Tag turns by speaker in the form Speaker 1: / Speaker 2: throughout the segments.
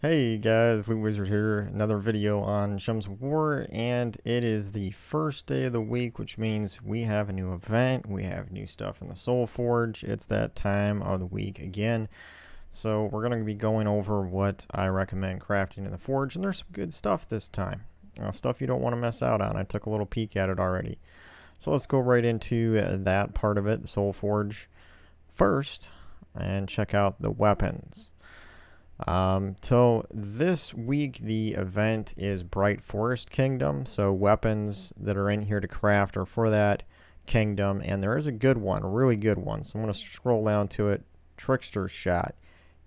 Speaker 1: Hey guys, LootWizard here, another video on Gems of War, and it is the first day of the week, which means we have a new event, we have new stuff in the Soulforge. It's that time of the week again, so we're going to be going over what I recommend crafting in the Forge, and there's some good stuff this time, stuff you don't want to miss out on. I took a little peek at it already. So let's go right into that part of it, the Soulforge first, and check out the weapons. So this week the event is Bright Forest Kingdom, so weapons that are in here to craft are for that kingdom, and there is a good one, a really good one. So I'm going to scroll down to it. Trickster shot.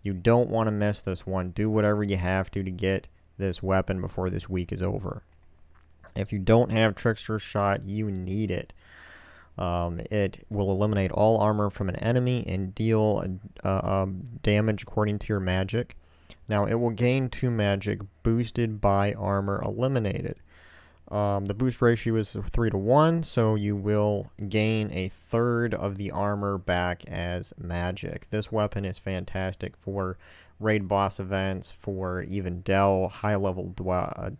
Speaker 1: You don't want to miss this one. Do whatever you have to get this weapon before this week is over. If you don't have Trickster shot, you need it. It will eliminate all armor from an enemy and deal damage according to your magic. Now, it will gain 2 magic boosted by armor eliminated. The boost ratio is 3-to-1, so you will gain 1/3 of the armor back as magic. This weapon is fantastic for raid boss events, for even high-level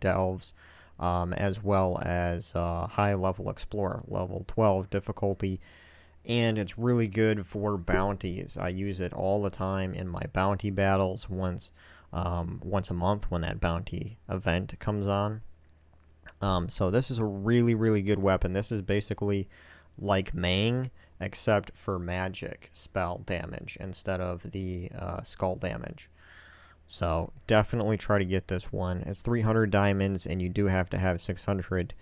Speaker 1: delves, as well as high-level explorer, level 12 difficulty. And it's really good for bounties. I use it all the time in my bounty battles once a month when that bounty event comes on. So this is a really, really good weapon. This is basically like Mang, except for magic spell damage instead of the skull damage. So definitely try to get this one. It's 300 diamonds, and you do have to have 600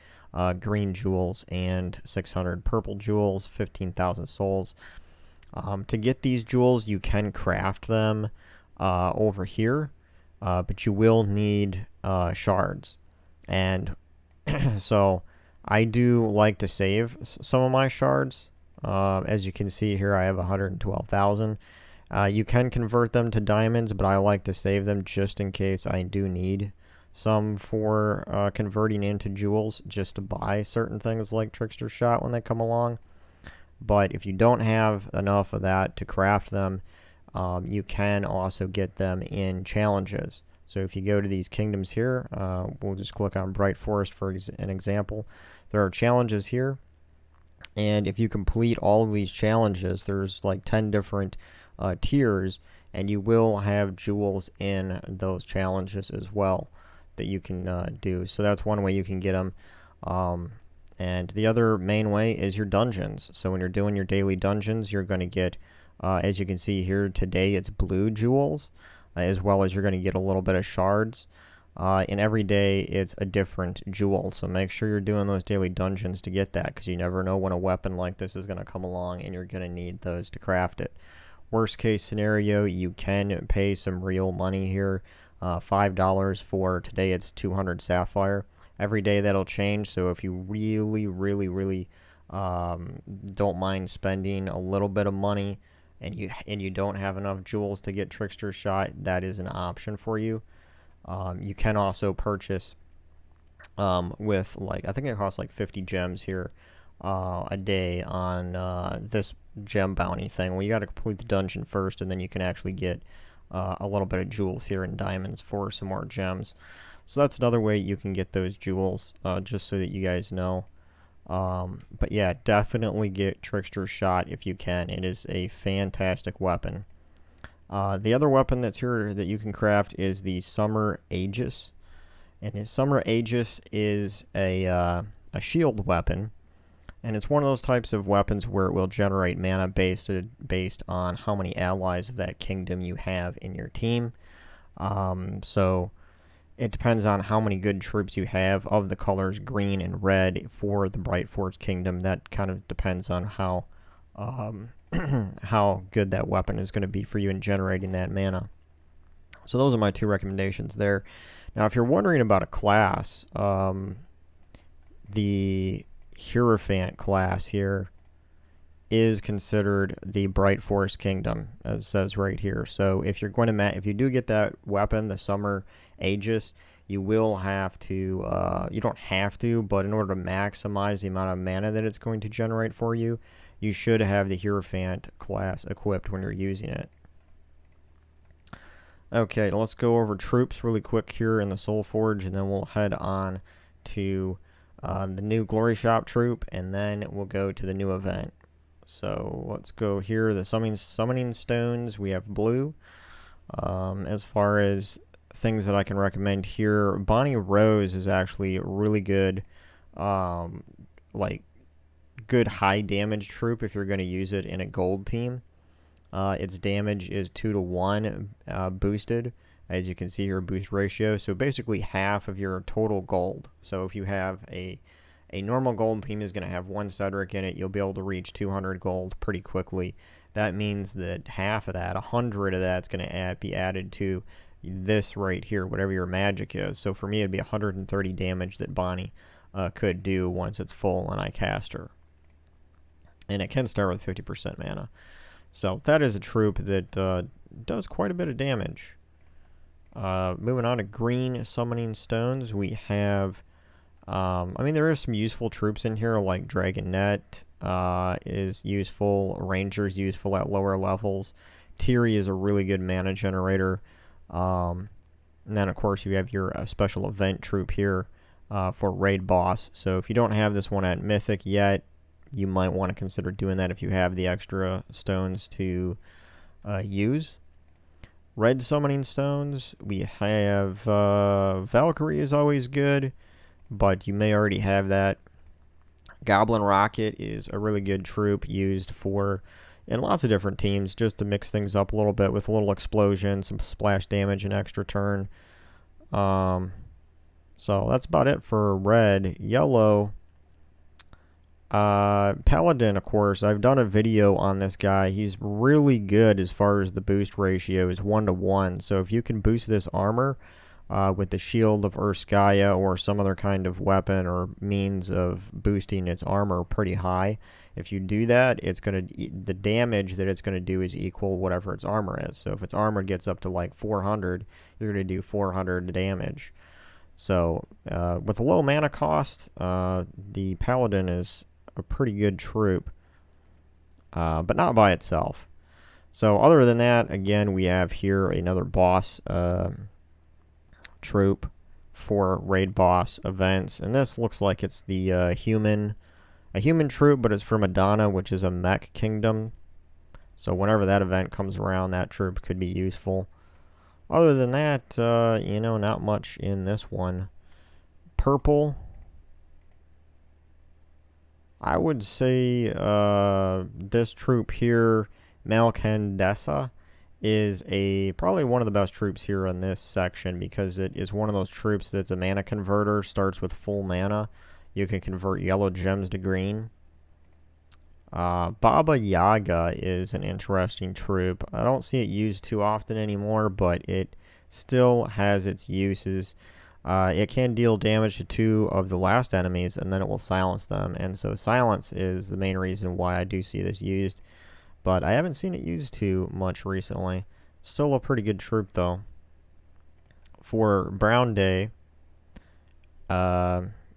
Speaker 1: green jewels and 600 purple jewels, 15,000 souls. To get these jewels, you can craft them over here, but you will need shards. And so I do like to save some of my shards. As you can see here, I have 112,000. You can convert them to diamonds, but I like to save them just in case I do need some for converting into jewels, just to buy certain things like Trickster Shot when they come along. But if you don't have enough of that to craft them, you can also get them in challenges. So if you go to these kingdoms here, we'll just click on Bright Forest for an example. There are challenges here, and if you complete all of these challenges, there's like 10 different tiers, and you will have jewels in those challenges as well that you can do. So that's one way you can get them. And the other main way is your dungeons. So when you're doing your daily dungeons, you're going to get, as you can see here today, it's blue jewels, as well as you're going to get a little bit of shards. And every day it's a different jewel. So make sure you're doing those daily dungeons to get that, because you never know when a weapon like this is going to come along and you're going to need those to craft it. Worst case scenario, you can pay some real money here. $5 for today, it's 200 sapphire. Every day that'll change, so if you really, really, really don't mind spending a little bit of money and you don't have enough jewels to get Trickster Shot, that is an option for you. You can also purchase with, like, I think it costs like 50 gems here a day on this gem bounty thing. Well, you got to complete the dungeon first, and then you can actually get a little bit of jewels here and diamonds for some more gems. So that's another way you can get those jewels, just so that you guys know. But yeah, definitely get Trickster Shot if you can. It is a fantastic weapon. The other weapon that's here that you can craft is the Summer Aegis. And the Summer Aegis is a shield weapon. And it's one of those types of weapons where it will generate mana based on how many allies of that kingdom you have in your team. So it depends on how many good troops you have of the colors green and red for the Bright Forest Kingdom. That kind of depends on how how good that weapon is going to be for you in generating that mana. So those are my 2 recommendations there. Now, if you're wondering about a class, the Hierophant class here is considered the Bright Forest Kingdom, as it says right here. So if you're going to if you do get that weapon, the Summer Aegis, you will have to, you don't have to, but in order to maximize the amount of mana that it's going to generate for you, you should have the Hierophant class equipped when you're using it. Okay, let's go over troops really quick here in the Soulforge, and then we'll head on to the new Glory Shop troop, and then we'll go to the new event. So let's go here. The summoning stones, we have blue. As far as things that I can recommend here, Bonnie Rose is actually really good, like good high damage troop if you're going to use it in a gold team. Its damage is 2 to 1 boosted, as you can see here, boost ratio. So basically half of your total gold. So if you have a normal gold team is going to have 1 Cedric in it, you'll be able to reach 200 gold pretty quickly. That means that half of that, 100 of that's going to be added to this right here, whatever your magic is. So for me, it'd be 130 damage that Bonnie could do once it's full and I cast her. And it can start with 50% mana. So that is a troop that does quite a bit of damage. Moving on to green summoning stones, we have, I mean, there are some useful troops in here, like Dragonet is useful, Ranger's useful at lower levels, Tiri is a really good mana generator, and then of course you have your special event troop here for raid boss. So if you don't have this one at Mythic yet, you might want to consider doing that if you have the extra stones to use. Red summoning stones, we have Valkyrie is always good, but you may already have that. Goblin Rocket is a really good troop used for in lots of different teams, just to mix things up a little bit with a little explosion, some splash damage, and extra turn. So that's about it for red. Yellow, Paladin, of course, I've done a video on this guy. He's really good as far as the boost ratio is 1 to 1. So if you can boost this armor with the Shield of Urskaya or some other kind of weapon or means of boosting its armor pretty high, if you do that, it's gonna the damage that it's gonna do is equal whatever its armor is. So if its armor gets up to like 400, you're gonna do 400 damage. So with a low mana cost, the Paladin is a pretty good troop, but not by itself. So other than that, again, we have here another boss troop for raid boss events, and this looks like it's the a human troop, but it's for Madonna, which is a mech kingdom. So whenever that event comes around, that troop could be useful. Other than that, you know, not much in this one. Purple, I would say this troop here, Malcandessa, is probably one of the best troops here in this section, because it is one of those troops that's a mana converter, starts with full mana. You can convert yellow gems to green. Baba Yaga is an interesting troop. I don't see it used too often anymore, but it still has its uses. It can deal damage to 2 of the last enemies, and then it will silence them. And so silence is the main reason why I do see this used. But I haven't seen it used too much recently. Still a pretty good troop, though. For Brown Day,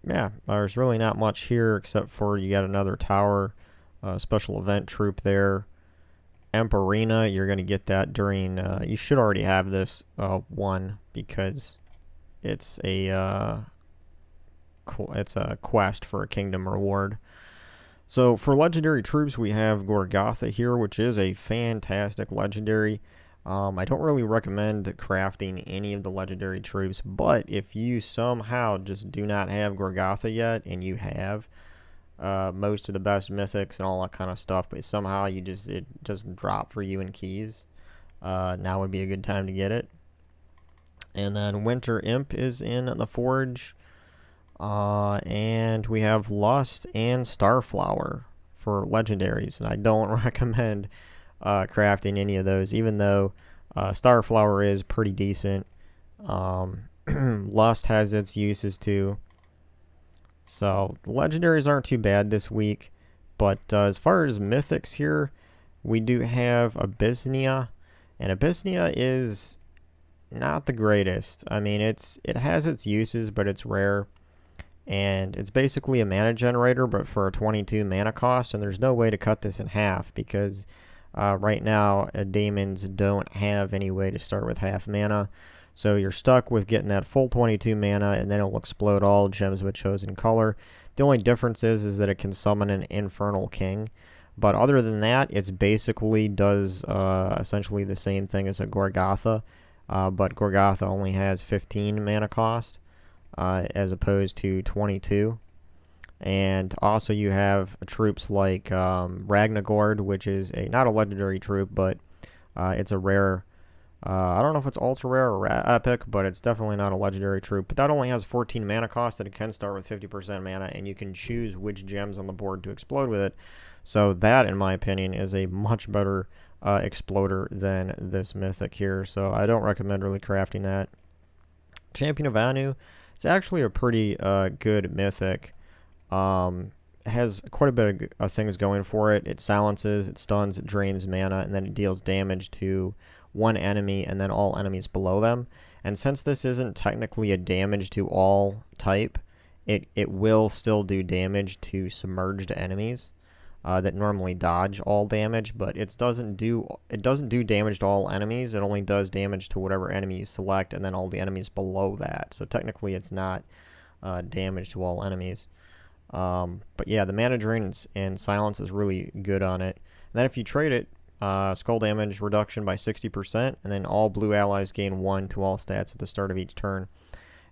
Speaker 1: yeah, there's really not much here except for you got another tower special event troop there. Emperina, you're going to get that during, you should already have this one, because it's a quest for a kingdom reward. So for legendary troops, we have Gorgotha here, which is a fantastic legendary. I don't really recommend crafting any of the legendary troops, but if you somehow just do not have Gorgotha yet, and you have most of the best mythics and all that kind of stuff, but somehow it doesn't drop for you in keys, now would be a good time to get it. And then Winter Imp is in the Forge. And we have Lust and Starflower for legendaries. And I don't recommend crafting any of those, even though Starflower is pretty decent. Lust has its uses too. So the legendaries aren't too bad this week. But as far as mythics here, we do have Abyssnia. And Abyssnia is not the greatest. I mean, it has its uses, but it's rare. And it's basically a mana generator, but for a 22 mana cost, and there's no way to cut this in half, because Right now, Daemons don't have any way to start with half mana, so you're stuck with getting that full 22 mana, and then it'll explode all gems of a chosen color. The only difference is that it can summon an Infernal King, but other than that, it's basically does essentially the same thing as a Gorgatha, but Gorgatha only has 15 mana cost as opposed to 22. And also you have troops like Ragnagord, which is not a legendary troop, but it's a rare. I don't know if it's ultra rare or epic, but it's definitely not a legendary troop. But that only has 14 mana cost, and it can start with 50% mana, and you can choose which gems on the board to explode with it. So that, in my opinion, is a much better exploder than this mythic here. So I don't recommend really crafting that. Champion of Anu, it's actually a pretty good mythic. It has quite a bit of things going for it. It silences, it stuns, it drains mana, and then it deals damage to one enemy and then all enemies below them. And since this isn't technically a damage to all type, it will still do damage to submerged enemies that normally dodge all damage, but it doesn't do damage to all enemies. It only does damage to whatever enemy you select and then all the enemies below that. So technically it's not damage to all enemies. But yeah, the mana drain and silence is really good on it. And then if you trade it, skull damage reduction by 60%, and then all blue allies gain 1 to all stats at the start of each turn.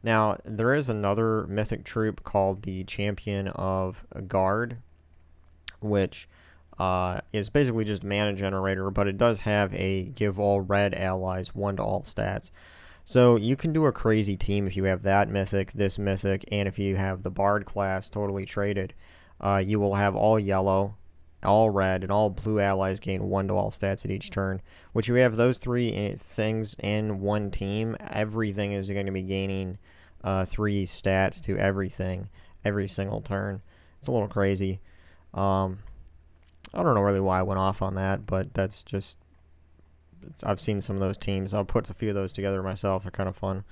Speaker 1: Now, there is another mythic troop called the Champion of Guard, which is basically just mana generator, but it does have a give all red allies 1 to all stats. So you can do a crazy team if you have that mythic, this mythic, and if you have the Bard class totally traded. You will have all yellow, all red, and all blue allies gain 1 to all stats at each turn. Which you have those 3 things in one team, everything is going to be gaining 3 stats to everything every single turn. It's a little crazy. I don't know really why I went off on that, but that's just... I've seen some of those teams. I'll put a few of those together myself. They're kind of fun.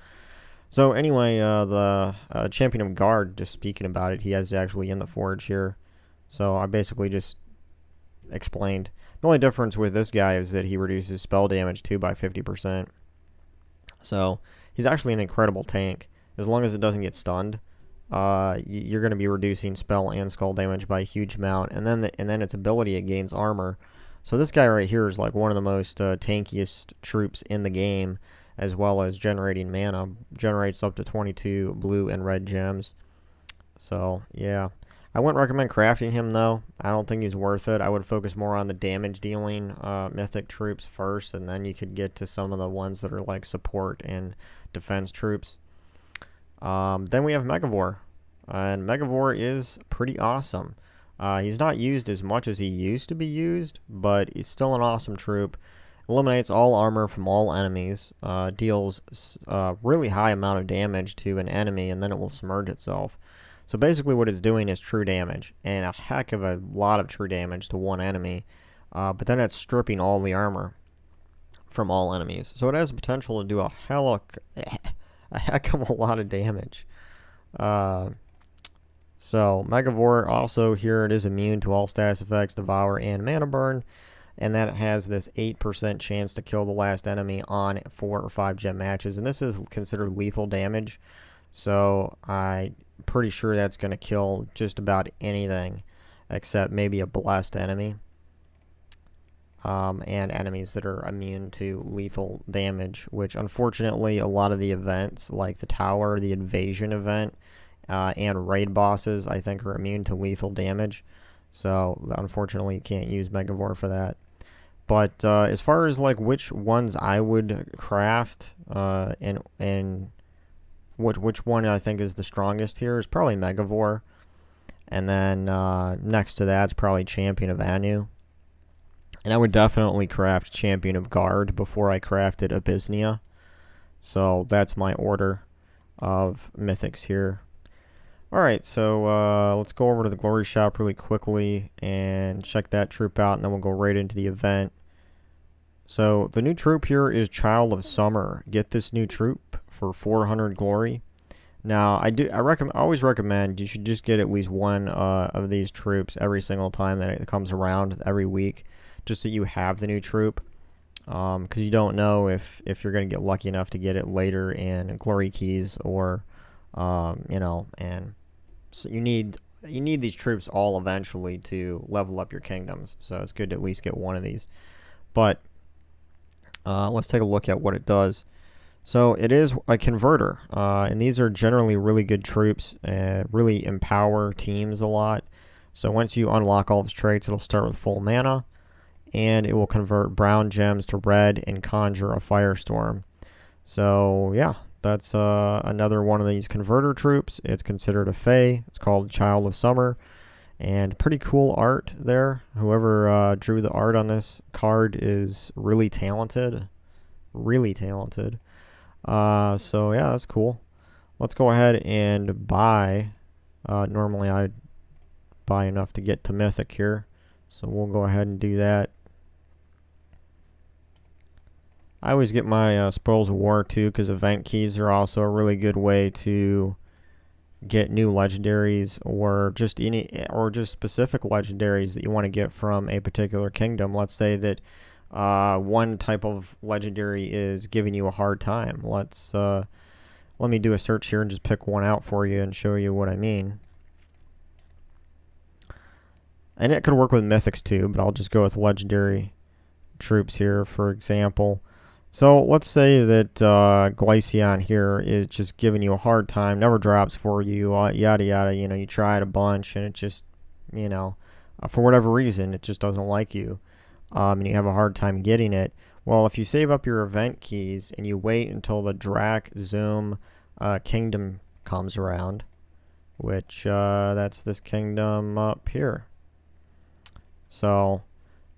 Speaker 1: So anyway, the Champion of Guard, just speaking about it, he is actually in the Forge here. So I basically just explained. The only difference with this guy is that he reduces spell damage too by 50%. So he's actually an incredible tank. As long as it doesn't get stunned, you're going to be reducing spell and skull damage by a huge amount. And then its ability, it gains armor. So this guy right here is like one of the most tankiest troops in the game, as well as generating mana. Generates up to 22 blue and red gems. So, yeah. I wouldn't recommend crafting him, though. I don't think he's worth it. I would focus more on the damage-dealing mythic troops first, and then you could get to some of the ones that are like support and defense troops. Then we have Megavore. And Megavore is pretty awesome. He's not used as much as he used to be used, but he's still an awesome troop. Eliminates all armor from all enemies, deals a really high amount of damage to an enemy, and then it will submerge itself. So basically what it's doing is true damage, and a heck of a lot of true damage to one enemy, but then it's stripping all the armor from all enemies. So it has the potential to do a heck of a lot of damage. So, Megavore, also here it is immune to all status effects, Devour, and Mana Burn. And that has this 8% chance to kill the last enemy on 4 or 5 gem matches. And this is considered lethal damage. So, I'm pretty sure that's going to kill just about anything except maybe a blessed enemy. And enemies that are immune to lethal damage, which unfortunately a lot of the events, like the Tower, the Invasion event, and raid bosses, I think, are immune to lethal damage. So, unfortunately, you can't use Megavore for that. But as far as like which ones I would craft, and which one I think is the strongest here is probably Megavore. And then next to that is probably Champion of Anu. And I would definitely craft Champion of Guard before I crafted Abyssnia. So that's my order of mythics here. Alright, so let's go over to the Glory Shop really quickly and check that troop out, and then we'll go right into the event. So the new troop here is Child of Summer. Get this new troop for 400 glory. Now, I always recommend you should just get at least one of these troops every single time that it comes around, every week, just so you have the new troop. Because you don't know if you're going to get lucky enough to get it later in glory keys, or and so you need these troops all eventually to level up your kingdoms. So it's good to at least get one of these. But let's take a look at what it does. So it is a converter, and these are generally really good troops, really empower teams a lot. So once you unlock all of its traits, it'll start with full mana, and it will convert brown gems to red and conjure a firestorm. So yeah, that's another one of these converter troops. It's considered a Fae. It's called Child of Summer, and pretty cool art there. Whoever drew the art on this card is really talented. Really talented. So yeah, that's cool. Let's go ahead and buy. Normally I'd buy enough to get to Mythic here, so we'll go ahead and do that. I always get my Spoils of War too, because event keys are also a really good way to get new legendaries, or just specific legendaries that you want to get from a particular kingdom. Let's say that one type of legendary is giving you a hard time. Let me do a search here and just pick one out for you and show you what I mean. And it could work with mythics too, but I'll just go with legendary troops here, for example. So let's say that Glaceon here is just giving you a hard time, never drops for you, yada yada. You try it a bunch and it just, for whatever reason, it just doesn't like you, and you have a hard time getting it. Well, if you save up your event keys and you wait until the Drac Zoom kingdom comes around, which that's this kingdom up here. So.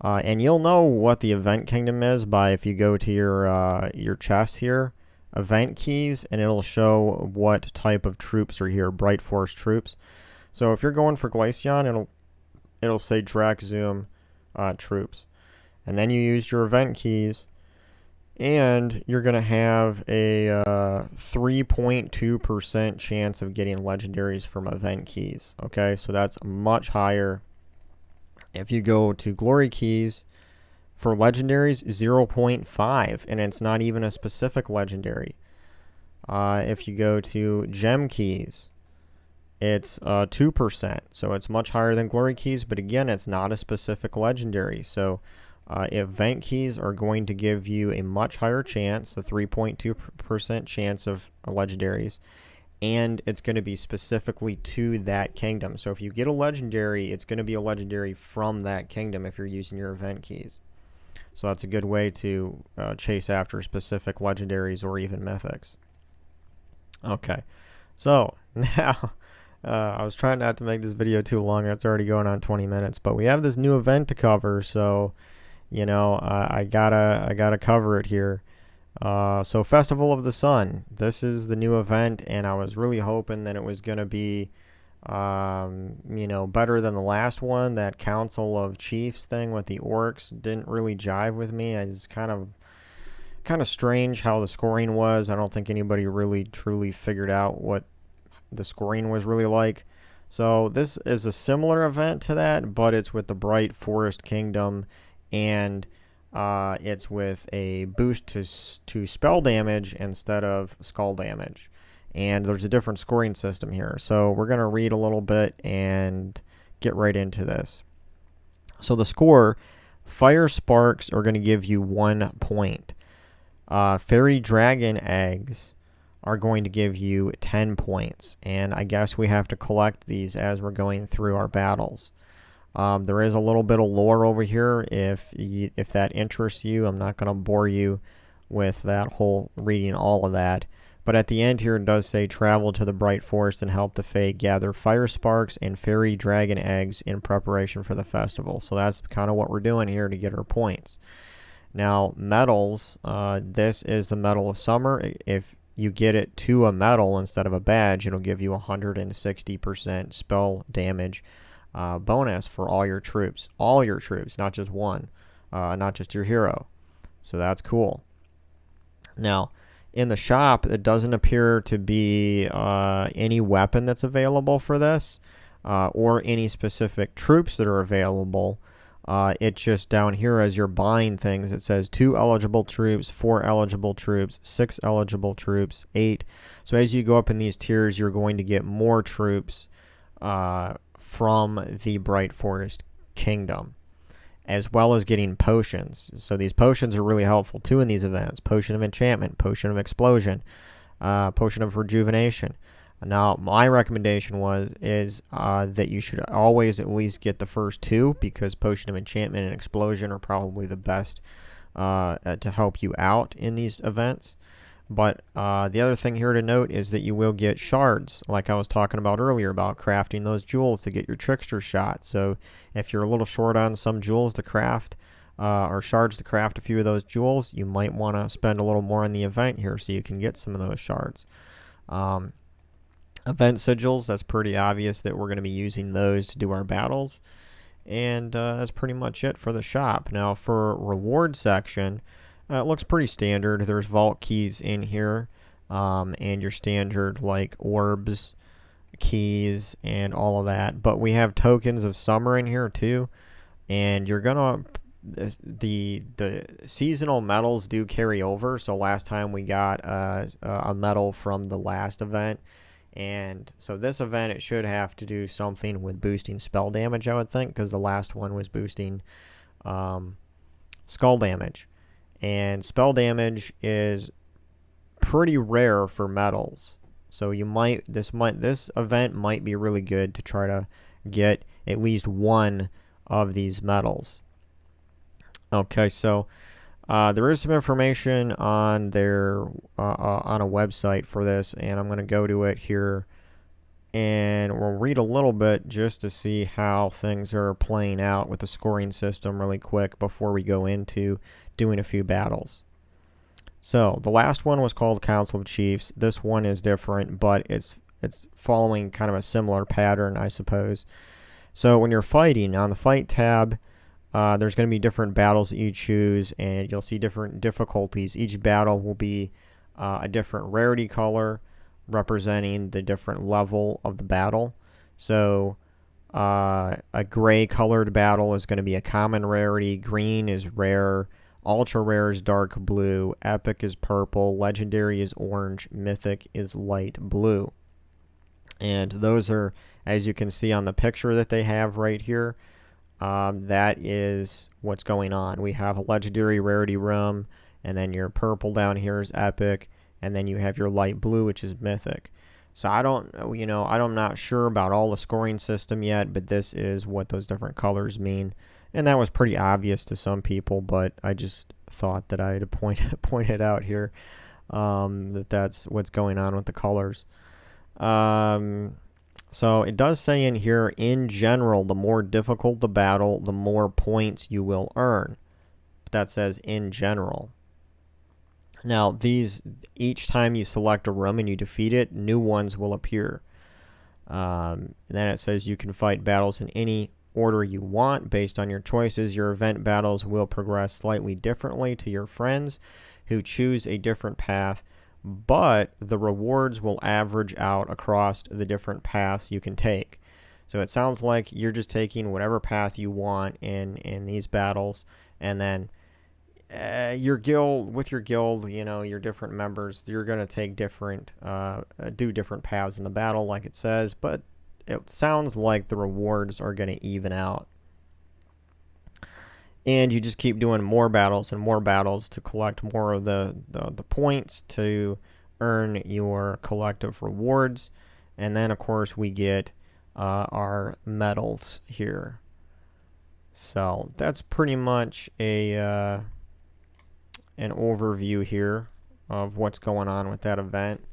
Speaker 1: And you'll know what the event kingdom is by if you go to your chest here, event keys, and it'll show what type of troops are here, Bright Force troops. So if you're going for Glaceon, it'll say Drac Zoom troops, and then you use your event keys, and you're gonna have a 3.2% chance of getting legendaries from event keys. Okay, so that's much higher. If you go to glory keys for legendaries, 0.5, and it's not even a specific legendary. If you go to gem keys, it's 2%, so it's much higher than glory keys, but again, it's not a specific legendary. So event keys are going to give you a much higher chance, a 3.2% chance of legendaries, and it's going to be specifically to that kingdom. So if you get a legendary, it's going to be a legendary from that kingdom if you're using your event keys. So that's a good way to chase after specific legendaries or even mythics. Okay, so now I was trying not to make this video too long. It's already going on 20 minutes, but we have this new event to cover, so I gotta cover it here. So Festival of the Sun, this is the new event, and I was really hoping that it was going to be, better than the last one. That Council of Chiefs thing with the orcs didn't really jive with me. It's kind of strange how the scoring was. I don't think anybody really truly figured out what the scoring was really like. So this is a similar event to that, but it's with the Bright Forest Kingdom, and it's with a boost to spell damage instead of skull damage. And there's a different scoring system here. So we're going to read a little bit and get right into this. So the score, Fire Sparks are going to give you 1 point. Fairy Dragon Eggs are going to give you 10 points. And I guess we have to collect these as we're going through our battles. There is a little bit of lore over here if that interests you. I'm not going to bore you with that whole reading all of that. But at the end here it does say travel to the Bright Forest and help the Fae gather fire sparks and fairy dragon eggs in preparation for the festival. So that's kind of what we're doing here to get our points. Now medals, this is the Medal of Summer. If you get it to a medal instead of a badge, it'll give you 160% spell damage bonus for all your troops, not just one, not just your hero. So that's cool. Now in the shop, it doesn't appear to be any weapon that's available for this, or any specific troops that are available. It just down here as you're buying things, it says 2 eligible troops, 4 eligible troops, 6 eligible troops, 8. So as you go up in these tiers, you're going to get more troops from the Bright Forest Kingdom, as well as getting potions. So these potions are really helpful too in these events. Potion of Enchantment, Potion of Explosion, Potion of Rejuvenation. Now, my recommendation is that you should always at least get the first 2, because Potion of Enchantment and Explosion are probably the best to help you out in these events. But the other thing here to note is that you will get shards, like I was talking about earlier, about crafting those jewels to get your Trickster shot. So if you're a little short on some jewels to craft, or shards to craft a few of those jewels, you might want to spend a little more in the event here so you can get some of those shards. Event sigils, that's pretty obvious that we're going to be using those to do our battles. And that's pretty much it for the shop. Now for reward section, it looks pretty standard. There's vault keys in here, and your standard like orbs, keys, and all of that. But we have tokens of summer in here too, and you're gonna the seasonal medals do carry over. So last time we got a medal from the last event, and so this event it should have to do something with boosting spell damage, I would think, because the last one was boosting skull damage. And spell damage is pretty rare for medals, so this event might be really good to try to get at least one of these medals. Okay, so there is some information on their on a website for this, and I'm going to go to it here, and we'll read a little bit just to see how things are playing out with the scoring system really quick before we go into doing a few battles. So the last one was called Council of Chiefs. This one is different, but it's following kind of a similar pattern, I suppose. So when you're fighting, on the fight tab, there's going to be different battles that you choose, and you'll see different difficulties. Each battle will be a different rarity color, representing the different level of the battle. So a gray colored battle is going to be a common rarity, green is rare, ultra rare is dark blue, epic is purple, legendary is orange, mythic is light blue. And those are, as you can see on the picture that they have right here, that is what's going on. We have a legendary rarity room, and then your purple down here is epic, and then you have your light blue, which is mythic. So I'm not sure about all the scoring system yet, but this is what those different colors mean. And that was pretty obvious to some people, but I just thought that I had to point it out here, that's what's going on with the colors. So it does say in here, in general, the more difficult the battle, the more points you will earn. But that says in general. Now, each time you select a room and you defeat it, new ones will appear. And then it says you can fight battles in any order you want based on your choices. Your event battles will progress slightly differently to your friends who choose a different path, but the rewards will average out across the different paths you can take. So it sounds like you're just taking whatever path you want in these battles, and then your guild, your different members, you're going to take do different paths in the battle like it says, but it sounds like the rewards are going to even out. And you just keep doing more battles and more battles to collect more of the points to earn your collective rewards. And then, of course, we get our medals here. So that's pretty much an overview here of what's going on with that event.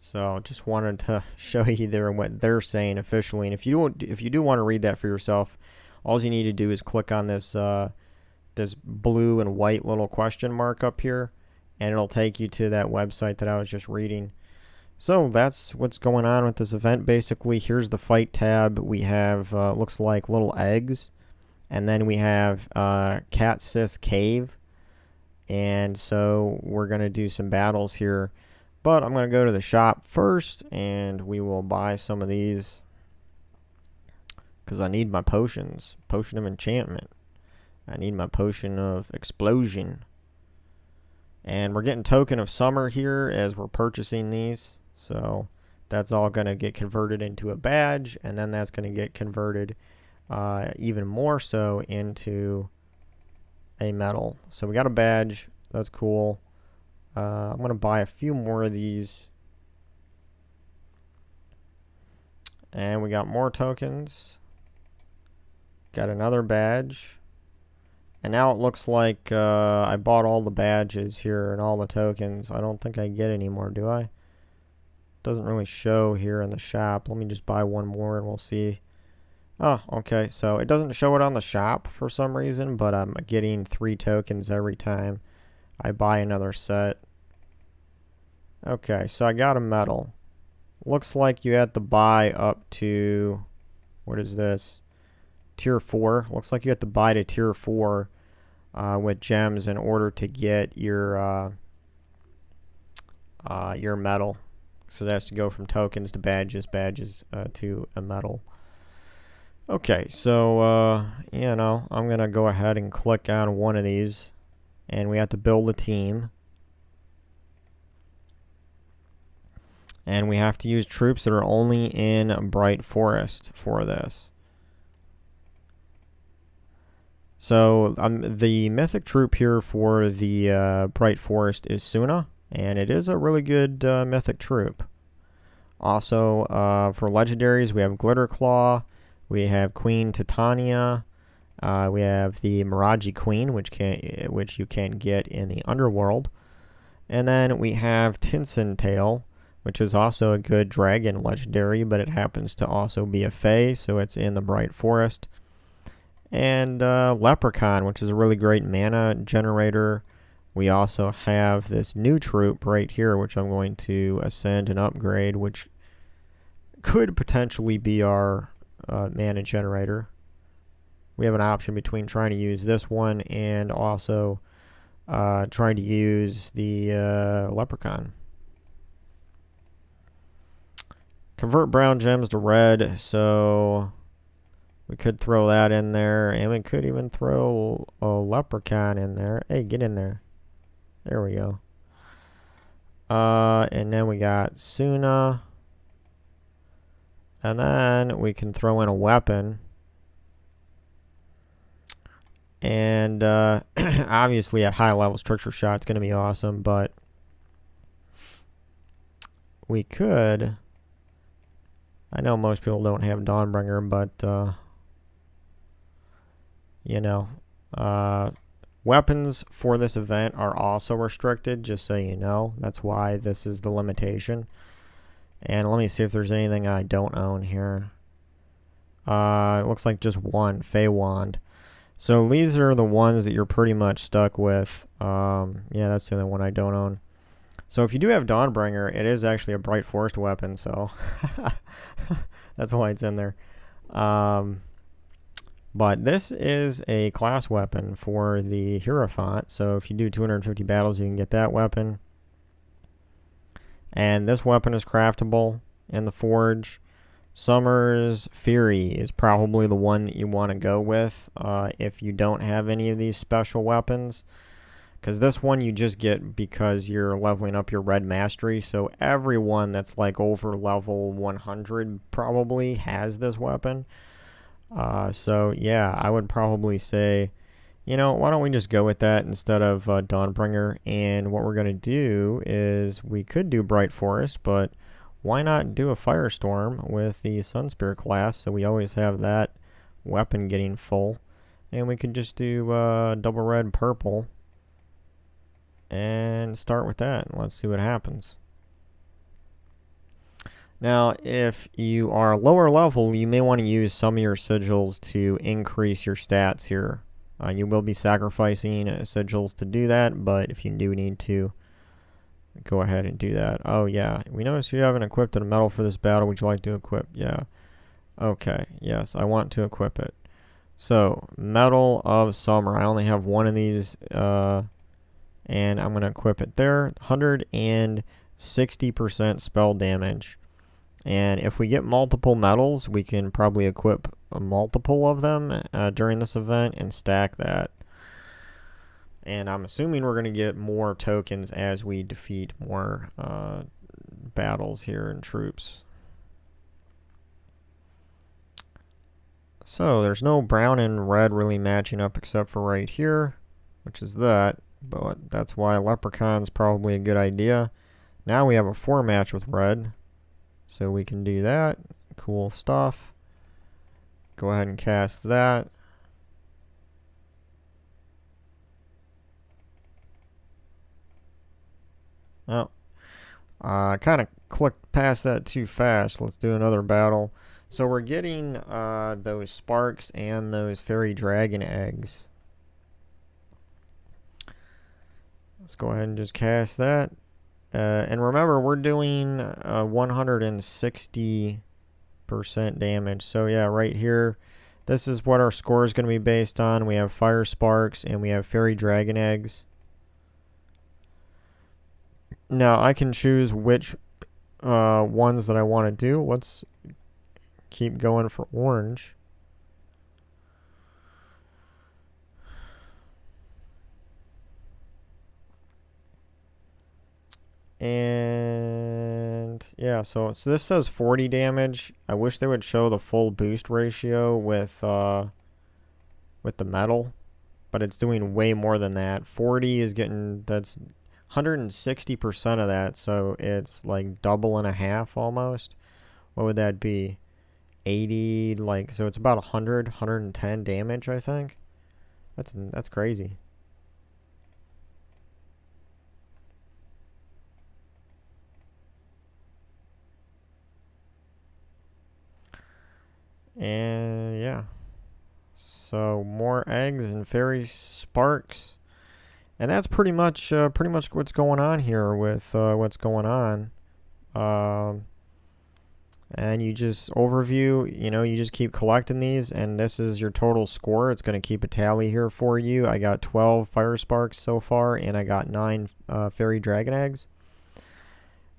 Speaker 1: So just wanted to show you there what they're saying officially. And if you do want to read that for yourself, all you need to do is click on this this blue and white little question mark up here, and it'll take you to that website that I was just reading. So that's what's going on with this event. Basically, here's the fight tab. We have looks like little eggs, and then we have Cat Sis Cave. And so we're going to do some battles here. But I'm going to go to the shop first, and we will buy some of these because I need my potions. Potion of Enchantment. I need my potion of explosion. And we're getting token of summer here as we're purchasing these. So that's all going to get converted into a badge, and then that's going to get converted even more so into a medal. So we got a badge. That's cool. I'm going to buy a few more of these. And we got more tokens. Got another badge. And now it looks like I bought all the badges here and all the tokens. I don't think I get any more, do I? Doesn't really show here in the shop. Let me just buy one more and we'll see. Oh, okay. So it doesn't show it on the shop for some reason, but I'm getting 3 tokens every time I buy another set. Okay, so I got a medal. Looks like you have to buy up to, what is this? Tier 4. Looks like you have to buy to Tier 4 with gems in order to get your medal. So that has to go from tokens to badges, to a medal. Okay, so you know, I'm gonna go ahead and click on one of these, and we have to build a team. And we have to use troops that are only in Bright Forest for this. So the mythic troop here for the Bright Forest is Suna, and it is a really good mythic troop. Also, for legendaries, we have Glitterclaw, we have Queen Titania, we have the Miraji Queen, which you can get in the Underworld, and then we have Tinson Tail, which is also a good dragon legendary, but it happens to also be a fae, so it's in the Bright Forest. And Leprechaun, which is a really great mana generator. We also have this new troop right here, which I'm going to ascend and upgrade, which could potentially be our mana generator. We have an option between trying to use this one and also trying to use the Leprechaun. Convert brown gems to red, so we could throw that in there, and we could even throw a Leprechaun in there. Hey, get in there. There we go. And then we got Suna. And then we can throw in a weapon. And obviously at high levels, Trickster Shot's going to be awesome, but we could... I know most people don't have Dawnbringer, but, you know, weapons for this event are also restricted, just so you know. That's why this is the limitation. And let me see if there's anything I don't own here. It looks like just one, Fey Wand. So these are the ones that you're pretty much stuck with. Yeah, that's the only one I don't own. So if you do have Dawnbringer, it is actually a Bright Forest weapon, so that's why it's in there. But this is a class weapon for the Hierophant, so if you do 250 battles, you can get that weapon. And this weapon is craftable in the Forge. Summer's Fury is probably the one that you want to go with if you don't have any of these special weapons. Because this one you just get because you're leveling up your red mastery. So everyone that's like over level 100 probably has this weapon. So yeah, I would probably say, you know, why don't we just go with that instead of Dawnbringer. And what we're going to do is we could do Bright Forest, but why not do a Firestorm with the Sunspear class, so we always have that weapon getting full. And we could just do double red purple and start with that, and let's see what happens. Now, if you are lower level, you may want to use some of your sigils to increase your stats here. You will be sacrificing sigils to do that, but if you do need to, go ahead and do that. Oh yeah, we notice you haven't equipped a medal for this battle. Would you like to equip? Yeah. Okay, yes, I want to equip it. So, Medal of Summer. I only have one of these, and I'm going to equip it there. 160% spell damage. And if we get multiple medals, we can probably equip multiple of them during this event and stack that. And I'm assuming we're going to get more tokens as we defeat more battles here and troops. So there's no brown and red really matching up except for right here, which is that. But that's why Leprechaun's probably a good idea. Now we have a 4 match with red, so we can do that. Cool stuff. Go ahead and cast that. Oh, I kind of clicked past that too fast. Let's do another battle. So we're getting those sparks and those fairy dragon eggs. Let's go ahead and just cast that. And remember, we're doing 160% damage. So yeah, right here, this is what our score is going to be based on. We have fire sparks and we have fairy dragon eggs. Now I can choose which ones that I want to do. Let's keep going for orange. And yeah, so this says 40 damage. I wish they would show the full boost ratio with the metal, but it's doing way more than that. 40 is getting, that's 160% of that, so it's like double and a half almost. What would that be? 80, like, so it's about 110 damage, I think. That's crazy. And yeah, so more eggs and fairy sparks, and that's pretty much what's going on here with what's going on. And you just overview, you just keep collecting these, and this is your total score. It's going to keep a tally here for you. I got 12 fire sparks so far, and I got 9 fairy dragon eggs.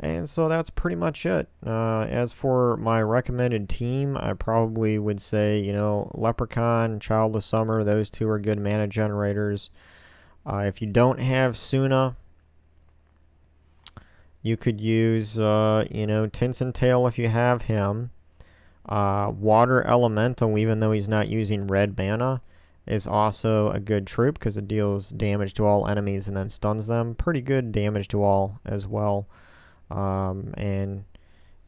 Speaker 1: And so that's pretty much it. As for my recommended team, I probably would say, Leprechaun, Child of Summer, those two are good mana generators. If you don't have Suna, you could use, Tinson Tail if you have him. Water Elemental, even though he's not using red mana, is also a good troop because it deals damage to all enemies and then stuns them. Pretty good damage to all as well. And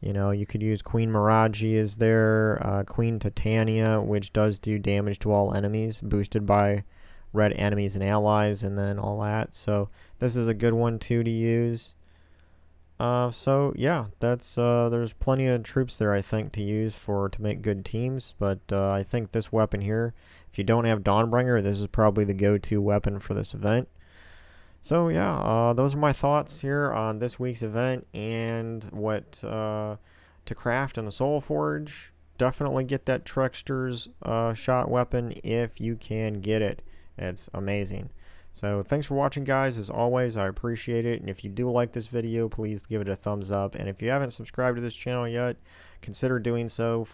Speaker 1: you could use Queen Miraji is there, Queen Titania, which does do damage to all enemies, boosted by red enemies and allies, and then all that. So this is a good one too to use. So yeah, that's there's plenty of troops there I think to use to make good teams. But I think this weapon here, if you don't have Dawnbringer, this is probably the go-to weapon for this event. So yeah, those are my thoughts here on this week's event and what to craft in the Soulforge. Definitely get that Trickster's shot weapon if you can get it. It's amazing. So thanks for watching, guys. As always, I appreciate it. And if you do like this video, please give it a thumbs up. And if you haven't subscribed to this channel yet, consider doing so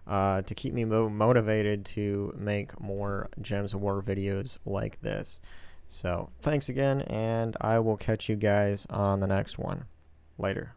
Speaker 1: to keep me motivated to make more Gems of War videos like this. So thanks again, and I will catch you guys on the next one. Later.